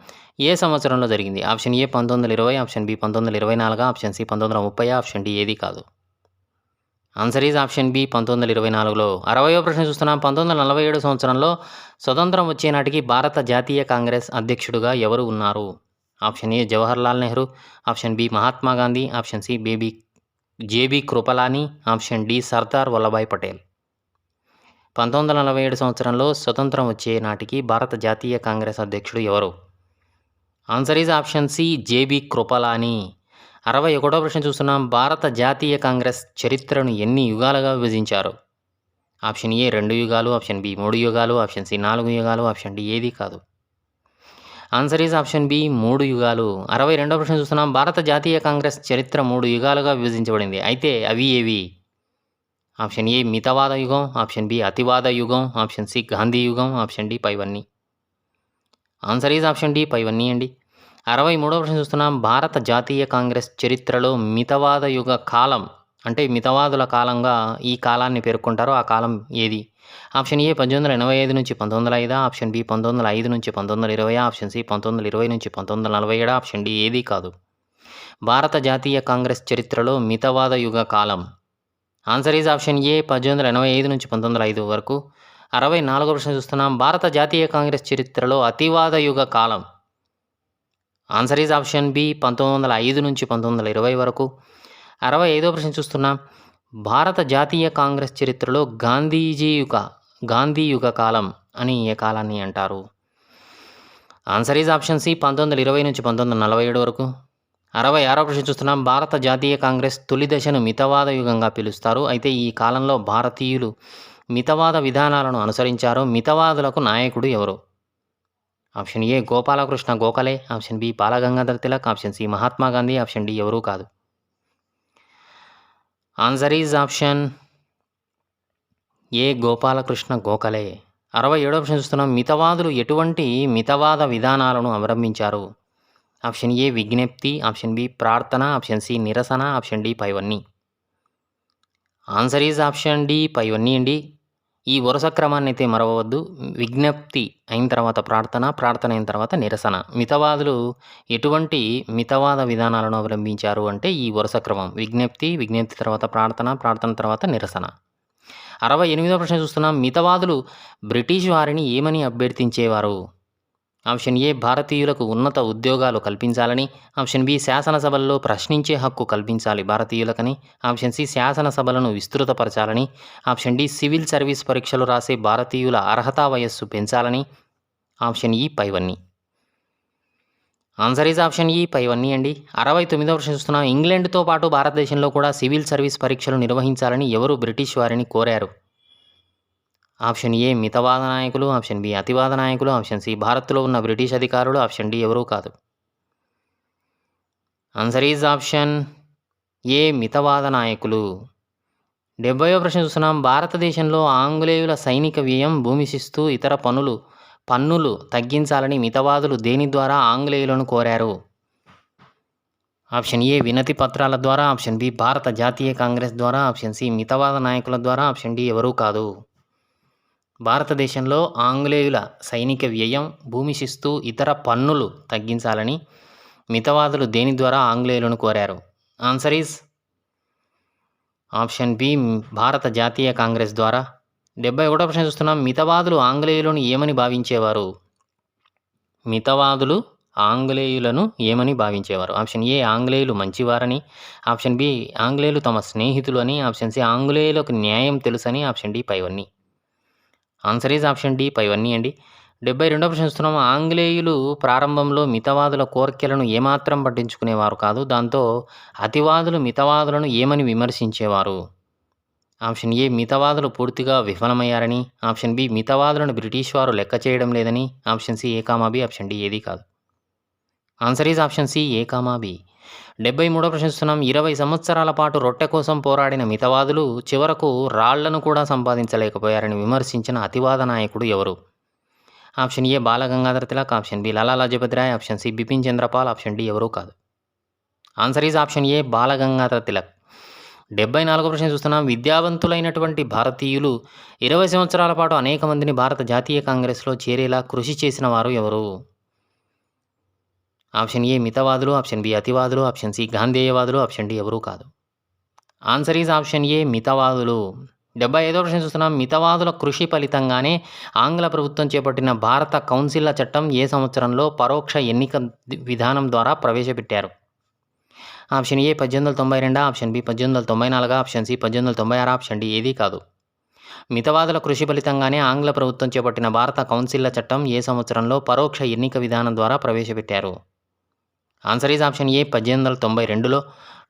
ఏ సంవత్సరంలో జరిగింది? Option A 1920, option B 1924, option C 1930, option D ఏది కాదు. ఆన్సర్ ఈజ్ ఆప్షన్ బి 1924లో. 60వ ప్రశ్న చూస్తున్నాం. 1947 సంవత్సరంలో స్వతంత్రం వచ్చే నాటికి భారత జాతీయ కాంగ్రెస్ అధ్యక్షుడిగా ఎవరు ఉన్నారు? Option A Jawaharlal Nehru, option B Mahatma Gandhi, option C JB Kripalani, option D Sardar Vallabhbhai Patel. 1947 సంవత్సరంలో స్వతంత్రం వచ్చే నాటికి భారత జాతీయ కాంగ్రెస్ అధ్యక్షుడు ఎవరు? Answer is option C JB Kripalani. 61వ ప్రశ్న చూస్తున్నాం. భారత జాతీయ కాంగ్రెస్ చరిత్రను ఎన్ని యుగాలుగా విభజించారు? ఆప్షన్ ఏ 2 యుగాలు, ఆప్షన్ బి 3 యుగాలు, ఆప్షన్ సి 4 యుగాలు, ఆప్షన్ డి ఏది కాదు. ఆన్సర్ ఈజ్ ఆప్షన్ బి 3 యుగాలు. 62వ ప్రశ్న చూస్తున్నాం. భారత జాతీయ కాంగ్రెస్ చరిత్ర 3 యుగాలుగా విభజించబడింది. అయితే అవి ఏవి? ఆప్షన్ ఏ మితవాద యుగం, ఆప్షన్ బి అతివాద యుగం, ఆప్షన్ సి గాంధీ యుగం, ఆప్షన్ డి పైవన్నీ. ఆన్సర్ ఈజ్ ఆప్షన్ డి పైవన్నీ అండి. 63వ ప్రశ్న చూస్తున్నాం. భారత జాతీయ కాంగ్రెస్ చరిత్రలో మితవాద యుగ కాలం అంటే మితవాదుల కాలంగా ఈ కాలాన్ని పేర్కొంటారో ఆ కాలం ఏది? ఆప్షన్ ఏ 1885 నుంచి 1905, ఆప్షన్ బి 1905 నుంచి 1920, ఆప్షన్ సి 1920 నుంచి 1947, ఆప్షన్ డి ఏది కాదు. భారత జాతీయ కాంగ్రెస్ చరిత్రలో మితవాద యుగ కాలం. ఆన్సర్ ఈజ్ ఆప్షన్ ఏ 1885 నుంచి 1905 వరకు. 64వ ప్రశ్న చూస్తున్నాం. భారత జాతీయ కాంగ్రెస్ చరిత్రలో అతివాద యుగ కాలం. ఆన్సర్ ఈజ్ ఆప్షన్ బి 1905 నుంచి 1920 వరకు. 65వ ప్రశ్న చూస్తున్నాం. భారత జాతీయ కాంగ్రెస్ చరిత్రలో గాంధీ యుగ కాలం అని ఏ కాలాన్ని అంటారు? ఆన్సర్ ఈజ్ ఆప్షన్ సి 1920 నుంచి 1947 వరకు. 66వ ప్రశ్న చూస్తున్నాం. భారత జాతీయ కాంగ్రెస్ తొలి దశను మితవాద యుగంగా పిలుస్తారు. అయితే ఈ కాలంలో భారతీయులు మితవాద విధానాలను అనుసరించారు. మితవాదులకు నాయకుడు ఎవరు? Option A Gopalakrishna Gokhale, option B Balagangadhar Tilak, option C Mahatma Gandhi, option D ఎవరూ కాదు. Answer is option A Gopalakrishna Gokhale. 67వ ప్రశ్న చూస్తున్నాం. మితవాదులు ఎటువంటి మితవాద విధానాలను అవలంబించారు? ఆప్షన్ ఏ విజ్ఞప్తి, ఆప్షన్ బి ప్రార్థన, ఆప్షన్ సి నిరసన, ఆప్షన్ డి పైవన్నీ. ఆన్సర్ ఈజ్ ఆప్షన్ డి పైవన్నీ అండి. ఈ వరుస క్రమాన్ని అయితే మరవవద్దు. విజ్ఞప్తి అయిన తర్వాత ప్రార్థన, ప్రార్థన అయిన తర్వాత నిరసన. మితవాదులు ఎటువంటి మితవాద విధానాలను అవలంబించారు అంటే ఈ వరుస క్రమం. విజ్ఞప్తి తర్వాత ప్రార్థన, ప్రార్థన తర్వాత నిరసన. 68వ ప్రశ్న చూస్తున్నాం. మితవాదులు బ్రిటిష్ వారిని ఏమని అభ్యర్థించేవారు? ఆప్షన్ ఏ భారతీయులకు ఉన్నత ఉద్యోగాలు కల్పించాలని, ఆప్షన్ బి శాసనసభల్లో ప్రశ్నించే హక్కు కల్పించాలి భారతీయులకని, ఆప్షన్ సి శాసనసభలను విస్తృతపరచాలని, ఆప్షన్ డి సివిల్ సర్వీస్ పరీక్షలు రాసే భారతీయుల అర్హతా వయస్సు పెంచాలని, ఆప్షన్ ఈ పైవన్నీ. ఆన్సర్ ఈజ్ ఆప్షన్ ఈ పైవన్నీ అండి. 69వ ప్రశ్న చూస్తున్నాం. ఇంగ్లాండ్తో పాటు భారతదేశంలో కూడా సివిల్ సర్వీస్ పరీక్షలు నిర్వహించాలని ఎవరు బ్రిటిష్ వారిని కోరారు? ఆప్షన్ ఏ మితవాద నాయకులు, ఆప్షన్ బి అతివాద నాయకులు, ఆప్షన్ సి భారత్లో ఉన్న బ్రిటిష్ అధికారులు, ఆప్షన్ డి ఎవరూ కాదు. ఆన్సర్ ఈజ్ ఆప్షన్ ఏ మితవాద నాయకులు. 70వ ప్రశ్న చూస్తున్నాం. భారతదేశంలో ఆంగ్లేయుల సైనిక వ్యయం, భూమి శిస్తు, ఇతర పన్నులు తగ్గించాలని మితవాదులు దేని ద్వారా ఆంగ్లేయులను కోరారు? ఆప్షన్ ఏ వినతి పత్రాల ద్వారా, ఆప్షన్ బి భారత జాతీయ కాంగ్రెస్ ద్వారా, ఆప్షన్ సి మితవాద నాయకుల ద్వారా, ఆప్షన్ డి ఎవరూ కాదు. భారతదేశంలో ఆంగ్లేయుల సైనిక వ్యయం, భూమి శిస్తు, ఇతర పన్నులు తగ్గించాలని మితవాదులు దేని ద్వారా ఆంగ్లేయులను కోరారు? ఆన్సర్ ఈజ్ ఆప్షన్ బి భారత జాతీయ కాంగ్రెస్ ద్వారా. 71వ ప్రశ్న చూస్తున్నాం. మితవాదులు ఆంగ్లేయులను ఏమని భావించేవారు? మితవాదులు ఆంగ్లేయులను ఏమని భావించేవారు? ఆప్షన్ ఏ ఆంగ్లేయులు మంచివారని, ఆప్షన్ బి ఆంగ్లేయులు తమ స్నేహితులు అని, ఆప్షన్ సి ఆంగ్లేయులకు న్యాయం తెలుసని, ఆప్షన్ డి పైవన్నీ. ఆన్సర్ ఈజ్ ఆప్షన్ డి పైవన్నీ అండి. 72వ ప్రశ్న చూస్తున్నాం. ఆంగ్లేయులు ప్రారంభంలో మితవాదుల కోర్కెలను ఏమాత్రం పట్టించుకునేవారు కాదు. దాంతో అతివాదులు మితవాదులను ఏమని విమర్శించేవారు? ఆప్షన్ ఏ మితవాదులు పూర్తిగా విఫలమయ్యారని, ఆప్షన్ బి మితవాదులను బ్రిటిష్ వారు లెక్క చేయడం లేదని, option C A comma B, option D ఏది కాదు. Answer is option C A comma B. 73వ ప్రశ్న చూస్తున్నాం. 20 సంవత్సరాల పాటు రొట్టె కోసం పోరాడిన మితవాదులు చివరకు రాళ్లను కూడా సంపాదించలేకపోయారని విమర్శించిన అతివాద నాయకుడు ఎవరు? Option A Balagangadhara Tilak, option B Lala Lajpat Rai, option C Bipin Chandrapal, option D ఎవరూ కాదు. Answer is option A Balagangadhara Tilak. 74వ ప్రశ్న చూస్తున్నాం. విద్యావంతులైనటువంటి భారతీయులు 20 సంవత్సరాల పాటు అనేక మందిని భారత జాతీయ కాంగ్రెస్లో చేరేలా కృషి చేసిన వారు ఎవరు? ఆప్షన్ ఏ మితవాదులు, ఆప్షన్ బి అతివాదులు, ఆప్షన్ సి గాంధేయవాదులు, ఆప్షన్ డి ఎవరూ కాదు. ఆన్సర్ ఈజ్ ఆప్షన్ ఏ మితవాదులు. 75వ ప్రశ్న చూస్తున్నాం. మితవాదుల కృషి ఫలితంగానే ఆంగ్ల ప్రభుత్వం చేపట్టిన భారత కౌన్సిల్ల చట్టం ఏ సంవత్సరంలో పరోక్ష ఎన్నిక విధానం ద్వారా ప్రవేశపెట్టారు? Option A 1892, option B 1894, option C 1896, option D ఏదీ కాదు. మితవాదుల కృషి ఫలితంగానే ఆంగ్ల ప్రభుత్వం చేపట్టిన భారత కౌన్సిల్ల చట్టం ఏ సంవత్సరంలో పరోక్ష ఎన్నిక విధానం ద్వారా ప్రవేశపెట్టారు? ఆన్సర్ ఈజ్ ఆప్షన్ ఏ 1892లో.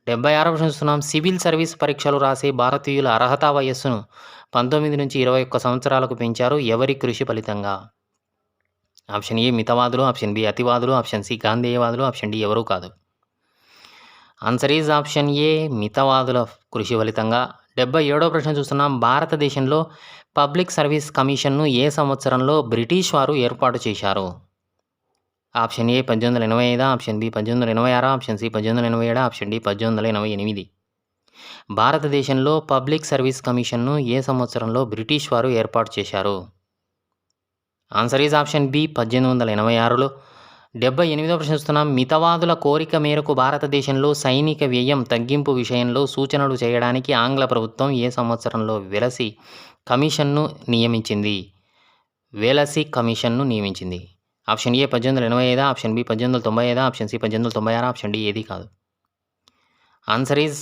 76వ ప్రశ్న చూస్తున్నాం. సివిల్ సర్వీస్ పరీక్షలు రాసే భారతీయుల అర్హతా వయస్సును 19 నుంచి 21 సంవత్సరాలకు పెంచారు ఎవరి కృషి ఫలితంగా? ఆప్షన్ ఏ మితవాదులు, ఆప్షన్ బి అతివాదులు, ఆప్షన్ సి గాంధేయవాదులు, ఆప్షన్ డి ఎవరూ కాదు. ఆన్సర్ ఈజ్ ఆప్షన్ ఏ మితవాదుల కృషి ఫలితంగా. 77వ ప్రశ్న చూస్తున్నాం. భారతదేశంలో పబ్లిక్ సర్వీస్ కమిషన్ను ఏ సంవత్సరంలో బ్రిటిష్ వారు ఏర్పాటు చేశారు? Option A 1885, option B 1886, option C 1887, option D 1888. భారతదేశంలో పబ్లిక్ సర్వీస్ కమిషన్ను ఏ సంవత్సరంలో బ్రిటిష్ వారు ఏర్పాటు చేశారు? ఆన్సర్ ఈజ్ ఆప్షన్ బి 1886లో. 78వ ప్రశ్న చూస్తున్నాం. మితవాదుల కోరిక మేరకు భారతదేశంలో సైనిక వ్యయం తగ్గింపు విషయంలో సూచనలు చేయడానికి ఆంగ్ల ప్రభుత్వం ఏ సంవత్సరంలో వెలసి కమిషన్ను నియమించింది? Option A 1885, option B 1895, option C 1896, option D ఏది కాదు. ఆన్సర్ ఈజ్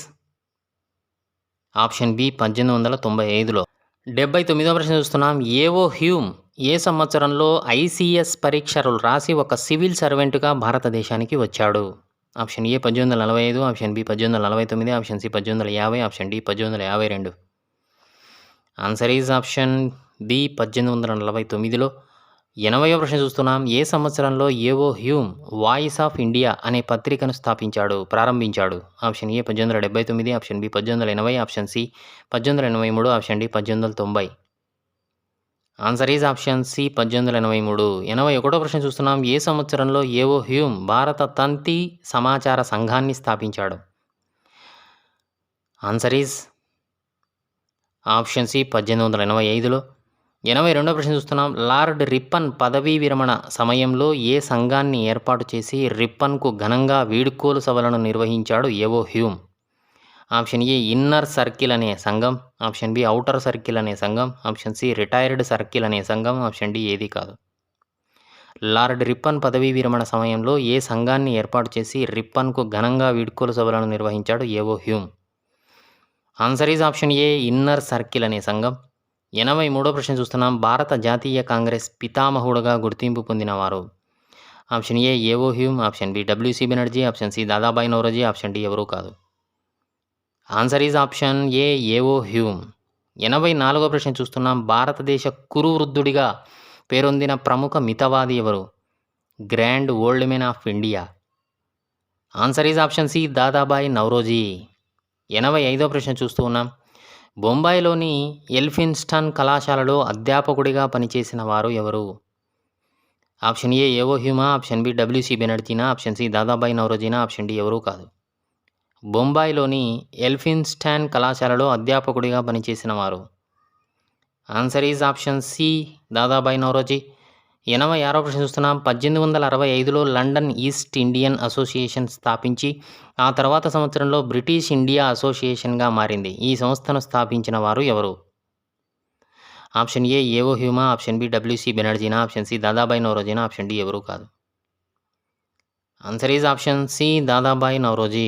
ఆప్షన్ బి 1895లో. 79వ ప్రశ్న చూస్తున్నాం. ఏవో హ్యూమ్ ఏ సంవత్సరంలో ఐసిఎస్ పరీక్షలు రాసి ఒక సివిల్ సర్వెంట్గా భారతదేశానికి వచ్చాడు? Option A 1845, option B 1849, option C 1850, option D 1852. Answer is option B 1849లో. 80వ ప్రశ్న చూస్తున్నాం. ఏ సంవత్సరంలో ఏవో హ్యూమ్ వాయిస్ ఆఫ్ ఇండియా అనే పత్రికను ప్రారంభించాడు? Option A 1879, option B 1880, option C 1883, option D 1890. Answer is option C 1883. 81వ ప్రశ్న చూస్తున్నాం. ఏ సంవత్సరంలో ఏవో హ్యూమ్ భారత తంతి సమాచార సంఘాన్ని స్థాపించాడు? ఆన్సర్ ఈజ్ ఆప్షన్ సి 1885లో. 82వ ప్రశ్న చూస్తున్నాం. లార్డ్ రిప్పన్ పదవీ విరమణ సమయంలో ఏ సంఘాన్ని ఏర్పాటు చేసి రిప్పన్కు ఘనంగా వీడ్కోలు సభలను నిర్వహించాడు ఏవో Hume? Option A inner circle అనే సంఘం, ఆప్షన్ బి ఔటర్ సర్కిల్ అనే సంఘం, ఆప్షన్ సి రిటైర్డ్ సర్కిల్ అనే సంఘం, ఆప్షన్ డి ఏది కాదు. లార్డ్ రిప్పన్ పదవీ విరమణ సమయంలో ఏ సంఘాన్ని ఏర్పాటు చేసి రిప్పన్కు ఘనంగా వీడ్కోలు సభలను నిర్వహించాడు ఏవో Hume? Answer is option A inner circle అనే సంఘం. 83వ ప్రశ్న చూస్తున్నాం. భారత జాతీయ కాంగ్రెస్ పితామహుడుగా గుర్తింపు పొందినవారు? Option A A O Hume, option B W C Banerjee, option C Dadabhai Naoroji, option D ఎవరూ కాదు. Answer is option A A O Hume. 84వ ప్రశ్న చూస్తున్నాం. భారతదేశ కురువృద్ధుడిగా పేరొందిన ప్రముఖ మితవాది ఎవరు? Grand old men of India. Answer is option C Dadabhai Naoroji. 85వ ప్రశ్న చూస్తూ ఉన్నాం. బొంబాయిలోని ఎల్ఫిన్స్టన్ కళాశాలలో అధ్యాపకుడిగా పనిచేసిన వారు ఎవరు? ఆప్షన్ ఏ ఏవో హ్యూమా, ఆప్షన్ బి డబ్ల్యూసి బెనర్జీనా, ఆప్షన్ సి దాదాబాయి నౌరోజీనా, ఆప్షన్ డి ఎవరూ కాదు. బొంబాయిలోని ఎల్ఫిన్స్టన్ కళాశాలలో అధ్యాపకుడిగా పనిచేసిన వారు answer is option C Dadabhai Naoroji. 86వ ప్రశ్న చూస్తున్నాం. 1865లో లండన్ ఈస్ట్ ఇండియన్ అసోసియేషన్ స్థాపించి ఆ తర్వాత సంవత్సరంలో బ్రిటిష్ ఇండియా అసోసియేషన్గా మారింది. ఈ సంస్థను స్థాపించిన వారు ఎవరు? ఆప్షన్ ఏ ఏవో హ్యూమా, ఆప్షన్ బి డబ్ల్యూసి బెనర్జీనా, ఆప్షన్ సి దాదాబాయి నౌరోజీనా, ఆప్షన్ డి ఎవరు కాదు. Answer is option C Dadabhai Naoroji.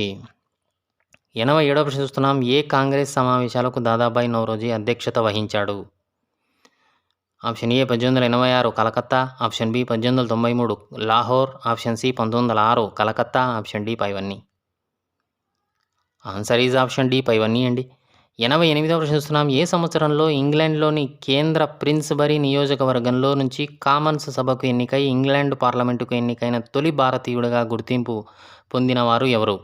87వ ప్రశ్న చూస్తున్నాం. ఏ కాంగ్రెస్ సమావేశాలకు దాదాబాయి నౌరోజీ అధ్యక్షత వహించాడు? Option A 1886 Calcutta, option B 1893 Lahore, option C 1906 Calcutta, option D పైవన్నీ. ఆన్సర్ ఈజ్ ఆప్షన్ డి పైవన్నీ అండి. 88వ ప్రశ్న చూస్తున్నాం. ఏ సంవత్సరంలో ఇంగ్లాండ్లోని కేంద్ర ప్రిన్స్బరీ నియోజకవర్గంలో నుంచి కామన్స్ సభకు ఎన్నికై ఇంగ్లాండ్ పార్లమెంటుకు ఎన్నికైన తొలి భారతీయుడిగా గుర్తింపు పొందినవారు ఎవరు?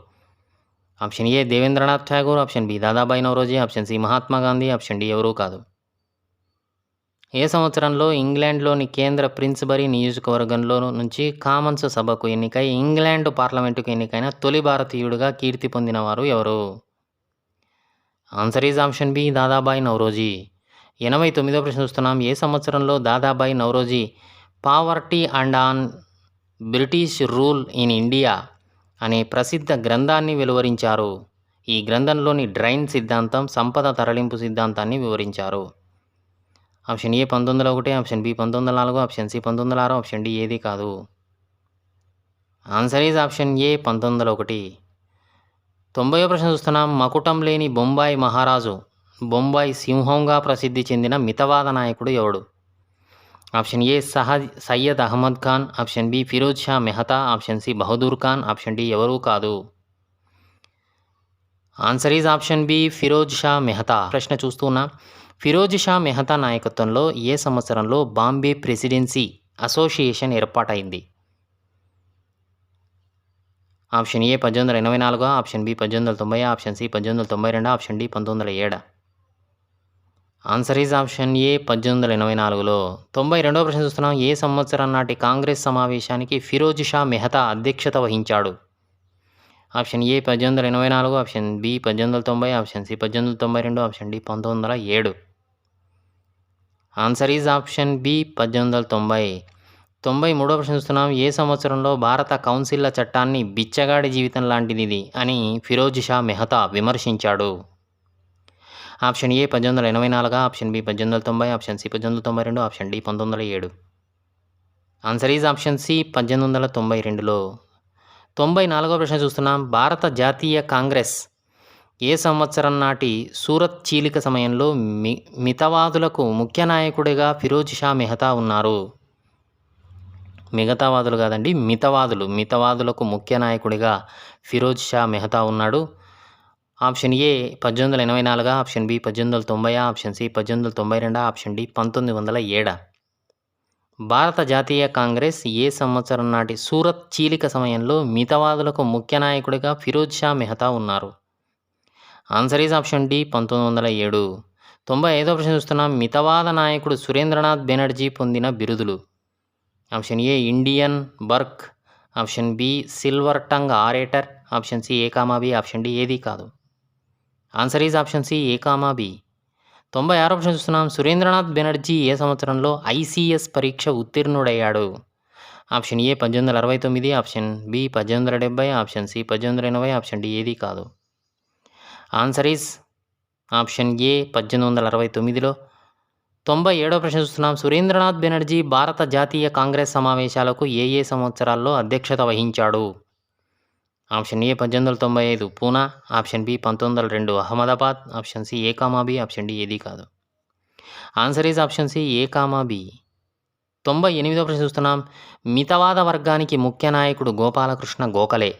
Option A Devendranath Tagore, option B Dadabhai Naoroji, option C Mahatma Gandhi, option D ఎవరూ కాదు. ఏ సంవత్సరంలో ఇంగ్లాండ్లోని కేంద్ర ప్రిన్స్బరీ నియోజకవర్గంలో నుంచి కామన్స్ సభకు ఎన్నికై ఇంగ్లాండ్ పార్లమెంటుకు ఎన్నికైన తొలి భారతీయుడిగా కీర్తి పొందినవారు ఎవరు? Answer is option B Dadabhai Naoroji. 89వ ప్రశ్న చూస్తున్నాం. ఏ సంవత్సరంలో Dadabhai Naoroji poverty and on British rule in India అనే ప్రసిద్ధ గ్రంథాన్ని వెలువరించారు? ఈ గ్రంథంలోని డ్రైన్ సిద్ధాంతం, సంపద తరలింపు సిద్ధాంతాన్ని వివరించారు. Option A 1901, option B 1904, option C 1906, option D ఏది కాదు. Answer is option A 1901. 90వ ప్రశ్న చూస్తున్నాం. మకుటం లేని బొంబాయి మహారాజు, బొంబాయి సింహంగా ప్రసిద్ధి చెందిన మితవాద నాయకుడు ఎవడు? Option A Syed Ahmed Khan, option B Firoz Shah Mehta, option C Bahadur Khan, option D ఎవరూ కాదు. Answer is option B Firoz Shah Mehta. ప్రశ్న చూస్తున్నా. ఫిరోజ్ షా మెహతా నాయకత్వంలో ఏ సంవత్సరంలో బాంబే ప్రెసిడెన్సీ అసోసియేషన్ ఏర్పాటైంది? Option A 1884, option B 1890, option C 1892, option D 1907. Answer is option A 1884లో. 92వ ప్రశ్న చూస్తున్నాం. ఏ సంవత్సరం నాటి కాంగ్రెస్ సమావేశానికి ఫిరోజ్ షా మెహతా అధ్యక్షత వహించాడు? Option A 1884, option B 1890, option C 1892, option D 1907. Answer is option B 1890. 93వ ప్రశ్న చూస్తున్నాం. ఏ సంవత్సరంలో భారత కౌన్సిల్ల చట్టాన్ని బిచ్చగాడి జీవితం లాంటిది అని ఫిరోజ్ షా మెహతా విమర్శించాడు? Option A 1884, option B 1890, option C 1892, option D 1907. Answer is option C 1892లో. 94వ ప్రశ్న చూస్తున్నాం. భారత జాతీయ కాంగ్రెస్ ఏ సంవత్సరం నాటి సూరత్ చీలిక సమయంలో మితవాదులకు ముఖ్య నాయకుడిగా ఫిరోజ్ షా మెహతా ఉన్నారు? మిగతావాదులు కాదండి, మితవాదులకు ముఖ్య నాయకుడిగా ఫిరోజ్ షా మెహతా ఉన్నాడు. Option A 1884, option B 1890, option C 1892, option D 1907. భారత జాతీయ కాంగ్రెస్ ఏ సంవత్సరం నాటి సూరత్ చీలిక సమయంలో మితవాదులకు ముఖ్య నాయకుడిగా ఫిరోజ్ షా మెహతా ఉన్నారు? Answer is option D 1907. 95వ ప్రశ్న చూస్తున్నాం. మితవాద నాయకుడు సురేంద్రనాథ్ బెనర్జీ పొందిన బిరుదులు? Option A Indian Burke, option B silver tongue orator, option C A comma B, option D ఏది కాదు. Answer is option C A comma B. 96వ ప్రశ్న చూస్తున్నాం. సురేంద్రనాథ్ బెనర్జీ ఏ సంవత్సరంలో ఐసిఎస్ పరీక్ష ఉత్తీర్ణుడయ్యాడు? Option A 1869, option B 1870, option C 1880, option D ఏది కాదు. ఆన్సర్ ఈజ్ ఆప్షన్ ఏ 1869లో. 97వ ప్రశ్న చూస్తున్నాం. సురేంద్రనాథ్ బెనర్జీ భారత జాతీయ కాంగ్రెస్ సమావేశాలకు ఏ సంవత్సరాల్లో అధ్యక్షత వహించాడు? Option A 1895 Poona, option B 1902 Ahmedabad, option C A comma B, option D ఏది కాదు. Answer is option C A comma B. 98వ ప్రశ్న చూస్తున్నాం. మితవాద వర్గానికి ముఖ్య నాయకుడు గోపాలకృష్ణ గోఖలే.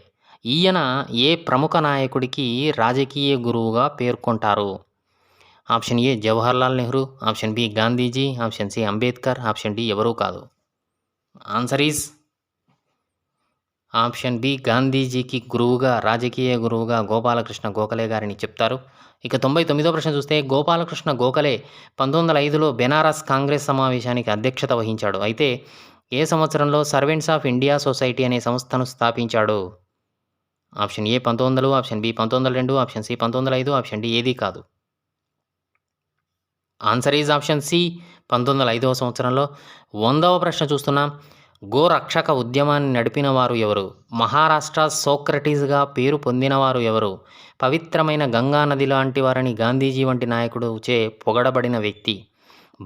ఈయన ఏ ప్రముఖ నాయకుడికి రాజకీయ గురువుగా పేర్కొంటారు? Option A Jawaharlal Nehru, option B Gandhiji, option C Ambedkar, option D ఎవరూ కాదు. ఆన్సర్ ఈజ్ ఆప్షన్ బి గాంధీజీకి రాజకీయ గురువుగా గోపాలకృష్ణ గోఖలే గారిని చెప్తారు. ఇక 99వ ప్రశ్న చూస్తే గోపాలకృష్ణ గోఖలే 1905లో బెనారస్ కాంగ్రెస్ సమావేశానికి అధ్యక్షత వహించాడు. అయితే ఏ సంవత్సరంలో సర్వెంట్స్ ఆఫ్ ఇండియా సొసైటీ అనే సంస్థను స్థాపించాడు? Option A 1900, option B 1902, option C 1905, option D ఏది కాదు. ఆన్సర్ ఈజ్ ఆప్షన్ సి 1905వ సంవత్సరంలో. 100వ ప్రశ్న చూస్తున్నాం. గోరక్షక ఉద్యమాన్ని నడిపిన వారు ఎవరు? మహారాష్ట్ర సోక్రటీస్గా పేరు పొందినవారు ఎవరు? పవిత్రమైన గంగా నది లాంటి వారని గాంధీజీ వంటి నాయకుడుచే పొగడబడిన వ్యక్తి.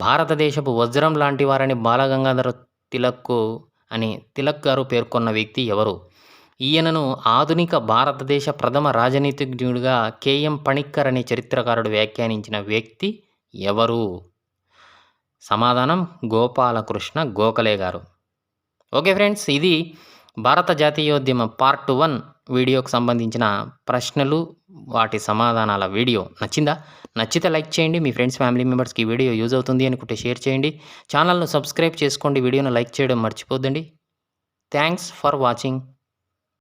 భారతదేశపు వజ్రం లాంటి వారని బాలగంగాధర తిలక్ గారు పేర్కొన్న వ్యక్తి ఎవరు? ఈయనను ఆధునిక భారతదేశ ప్రథమ రాజనీతిజ్ఞుడిగా కేఎం పణిక్కర్ అనే చరిత్రకారుడు వ్యాఖ్యానించిన వ్యక్తి ఎవరు? సమాధానం గోపాలకృష్ణ గోఖలే గారు. ఓకే ఫ్రెండ్స్, ఇది భారత జాతీయోద్యమ పార్ట్ 1 వీడియోకి సంబంధించిన ప్రశ్నలు, వాటి సమాధానాల వీడియో. నచ్చిందా? నచ్చితే లైక్ చేయండి. మీ ఫ్రెండ్స్, ఫ్యామిలీ మెంబర్స్కి ఈ వీడియో యూజ్ అవుతుంది అనుకుంటే షేర్ చేయండి. ఛానల్ను సబ్స్క్రైబ్ చేసుకోండి. వీడియోను లైక్ చేయడం మర్చిపోద్దండి. Thanks for watching.